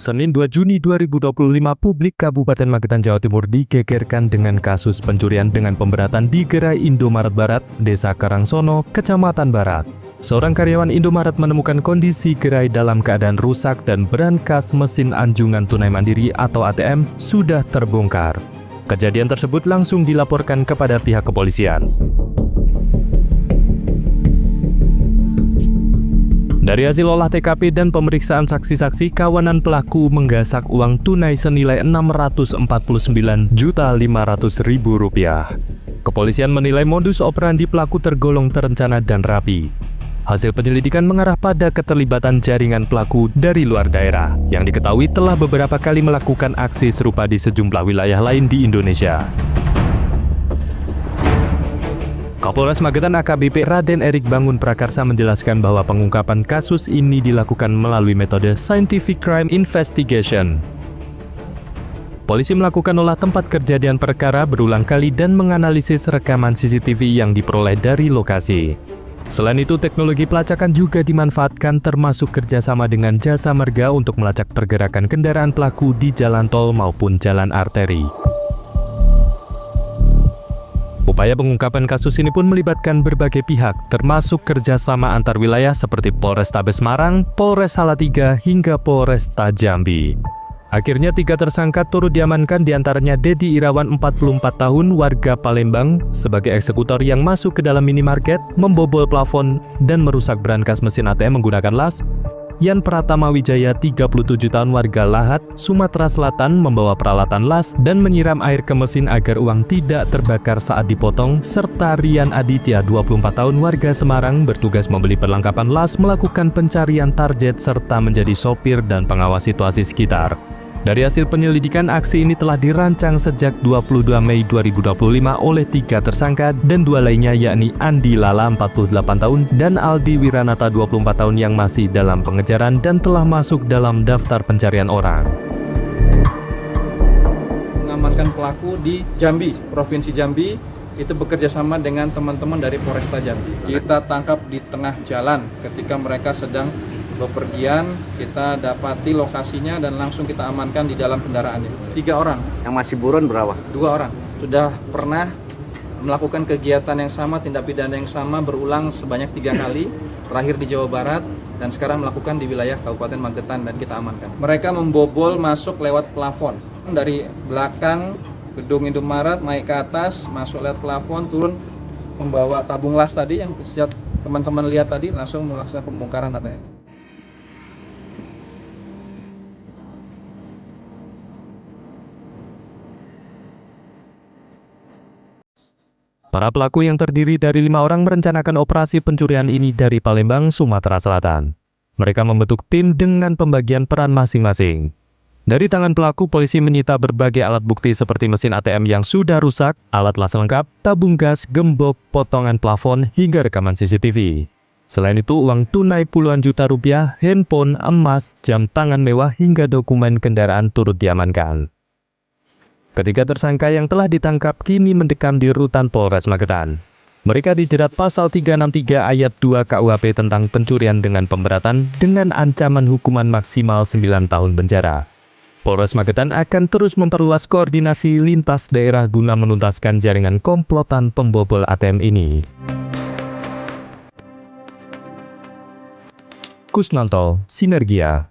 Senin 2 Juni 2025, publik Kabupaten Magetan, Jawa Timur digegerkan dengan kasus pencurian dengan pemberatan di Gerai Indomaret Barat, Desa Karangsono, Kecamatan Barat. Seorang karyawan Indomaret menemukan kondisi gerai dalam keadaan rusak dan brankas mesin anjungan tunai mandiri atau ATM sudah terbongkar. Kejadian tersebut langsung dilaporkan kepada pihak kepolisian. Dari hasil olah TKP dan pemeriksaan saksi-saksi, kawanan pelaku menggasak uang tunai senilai Rp649.500.000. Kepolisian menilai modus operandi pelaku tergolong terencana dan rapi. Hasil penyelidikan mengarah pada keterlibatan jaringan pelaku dari luar daerah, yang diketahui telah beberapa kali melakukan aksi serupa di sejumlah wilayah lain di Indonesia. Kapolres Magetan AKBP Raden Erik Bangun Prakarsa menjelaskan bahwa pengungkapan kasus ini dilakukan melalui metode Scientific Crime Investigation. Polisi melakukan olah tempat kejadian perkara berulang kali dan menganalisis rekaman CCTV yang diperoleh dari lokasi. Selain itu, teknologi pelacakan juga dimanfaatkan termasuk kerjasama dengan Jasa Marga untuk melacak pergerakan kendaraan pelaku di jalan tol maupun jalan arteri. Upaya pengungkapan kasus ini pun melibatkan berbagai pihak, termasuk kerjasama antar wilayah seperti Polrestabes Semarang, Polres Salatiga, hingga Polresta Jambi. Akhirnya 3 tersangka turut diamankan, diantaranya Dedi Irawan 44 tahun warga Palembang sebagai eksekutor yang masuk ke dalam minimarket, membobol plafon, dan merusak brankas mesin ATM menggunakan las. Yan Pratama Wijaya 37 tahun warga Lahat, Sumatera Selatan membawa peralatan las dan menyiram air ke mesin agar uang tidak terbakar saat dipotong, serta Rian Aditya 24 tahun warga Semarang bertugas membeli perlengkapan las, melakukan pencarian target, serta menjadi sopir dan pengawas situasi sekitar. Dari hasil penyelidikan, aksi ini telah dirancang sejak 22 Mei 2025 oleh 3 tersangka dan 2 lainnya, yakni Andi Lala 48 tahun dan Aldi Wiranata 24 tahun yang masih dalam pengejaran dan telah masuk dalam daftar pencarian orang. Mengamankan pelaku di Jambi, Provinsi Jambi, itu bekerja sama dengan teman-teman dari Polresta Jambi. Kita tangkap di tengah jalan ketika mereka sedang bepergian, kita dapati lokasinya dan langsung kita amankan di dalam kendaraannya. 3 orang. Yang masih buron berapa? 2 orang. Sudah pernah melakukan kegiatan yang sama, tindak pidana yang sama berulang sebanyak 3 kali, terakhir di Jawa Barat, dan sekarang melakukan di wilayah Kabupaten Magetan dan kita amankan. Mereka membobol masuk lewat plafon. Dari belakang gedung Indomaret naik ke atas, masuk lewat plafon, turun membawa tabung las tadi yang siap teman-teman lihat tadi, langsung melakukan pembongkaran ATM. Para pelaku yang terdiri dari 5 orang merencanakan operasi pencurian ini dari Palembang, Sumatera Selatan. Mereka membentuk tim dengan pembagian peran masing-masing. Dari tangan pelaku, polisi menyita berbagai alat bukti seperti mesin ATM yang sudah rusak, alat las lengkap, tabung gas, gembok, potongan plafon, hingga rekaman CCTV. Selain itu, uang tunai puluhan juta rupiah, handphone, emas, jam tangan mewah, hingga dokumen kendaraan turut diamankan. Ketiga tersangka yang telah ditangkap kini mendekam di rutan Polres Magetan. Mereka dijerat pasal 363 ayat 2 KUHP tentang pencurian dengan pemberatan dengan ancaman hukuman maksimal 9 tahun penjara. Polres Magetan akan terus memperluas koordinasi lintas daerah guna menuntaskan jaringan komplotan pembobol ATM ini. Kusnanto, Sinergia.